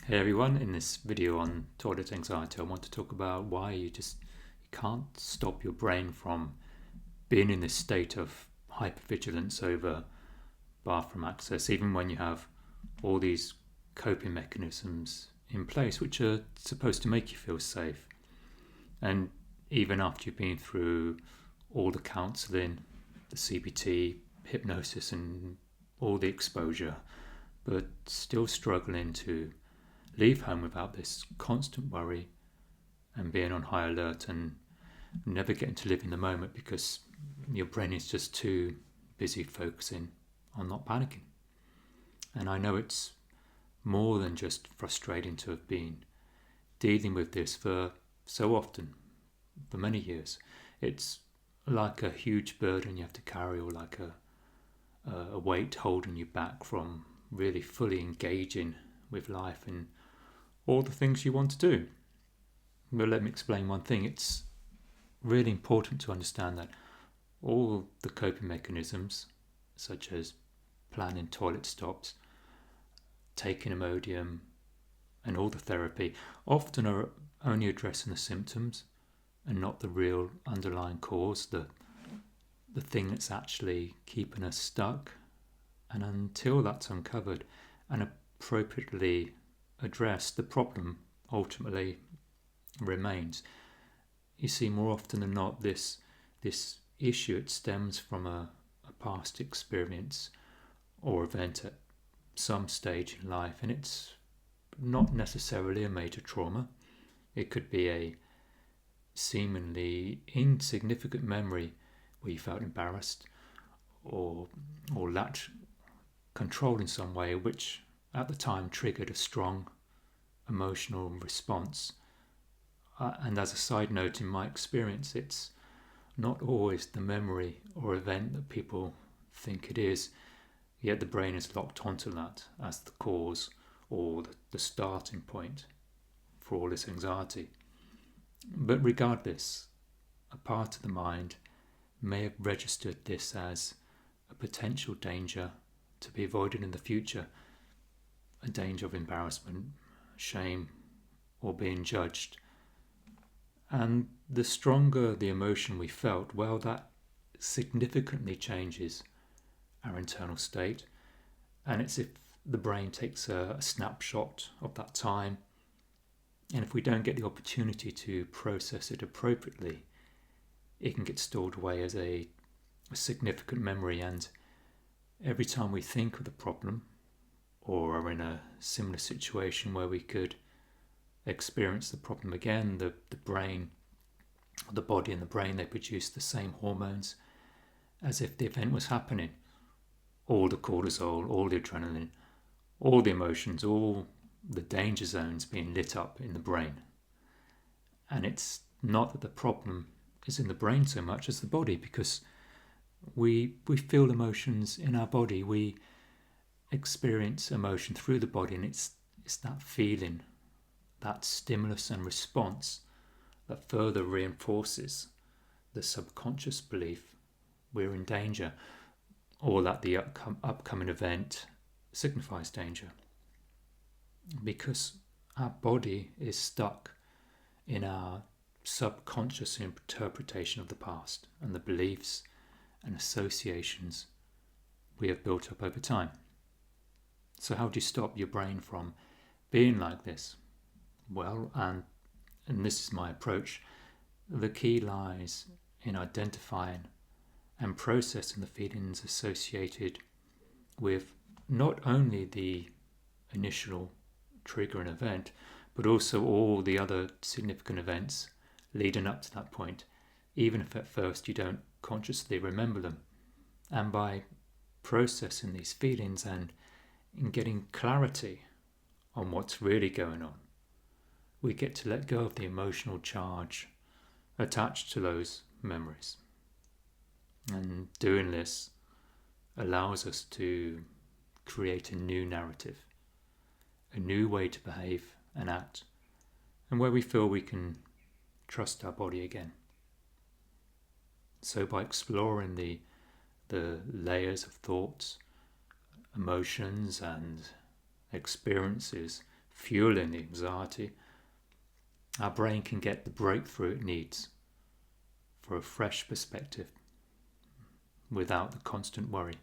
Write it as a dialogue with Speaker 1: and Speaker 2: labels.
Speaker 1: Hey everyone, in this video on toilet anxiety, I want to talk about why you can't stop your brain from being in this state of hypervigilance over bathroom access, even when you have all these coping mechanisms in place which are supposed to make you feel safe. And even after you've been through all the counselling, the CBT, hypnosis, and all the exposure, but still struggling to leave home without this constant worry and being on high alert and never getting to live in the moment because your brain is just too busy focusing on not panicking. And I know it's more than just frustrating to have been dealing with this for so often, for many years. It's like a huge burden you have to carry, or like a weight holding you back from really fully engaging with life and all the things you want to do. But let me explain one thing. It's really important to understand that all the coping mechanisms, such as planning toilet stops, taking Imodium, and all the therapy, often are only addressing the symptoms and not the real underlying cause, the thing that's actually keeping us stuck. And until that's uncovered and appropriately addressed, the problem ultimately remains. You see, more often than not, this issue, it stems from a past experience or event at some stage in life, and it's not necessarily a major trauma. It could be a seemingly insignificant memory where you felt embarrassed or lacked control in some way, which at the time triggered a strong emotional response. And as a side note, in my experience, it's not always the memory or event that people think it is, yet the brain is locked onto that as the cause or the starting point for all this anxiety. But regardless, a part of the mind may have registered this as a potential danger to be avoided in the future, a danger of embarrassment, shame, or being judged. And the stronger the emotion we felt, well, that significantly changes our internal state. And it's if the brain takes a snapshot of that time, and if we don't get the opportunity to process it appropriately, it can get stored away as a significant memory. And every time we think of the problem or are in a similar situation where we could experience the problem again, the brain, the body and the brain, they produce the same hormones as if the event was happening. All the cortisol, all the adrenaline, all the emotions, all the danger zones being lit up in the brain. And it's not that the problem is in the brain so much as the body, because we feel emotions in our body. We experience emotion through the body, and it's that feeling, that stimulus and response that further reinforces the subconscious belief we're in danger, or that the upcoming event signifies danger. Because our body is stuck in our subconscious interpretation of the past and the beliefs and associations we have built up over time. So how do you stop your brain from being like this? Well, and this is my approach, the key lies in identifying and processing the feelings associated with not only the initial triggering event, but also all the other significant events leading up to that point, even if at first you don't consciously remember them. And by processing these feelings and in getting clarity on what's really going on, we get to let go of the emotional charge attached to those memories. And doing this allows us to create a new narrative, a new way to behave and act, and where we feel we can trust our body again. So by exploring the layers of thoughts, emotions and experiences fueling the anxiety, our brain can get the breakthrough it needs for a fresh perspective without the constant worry.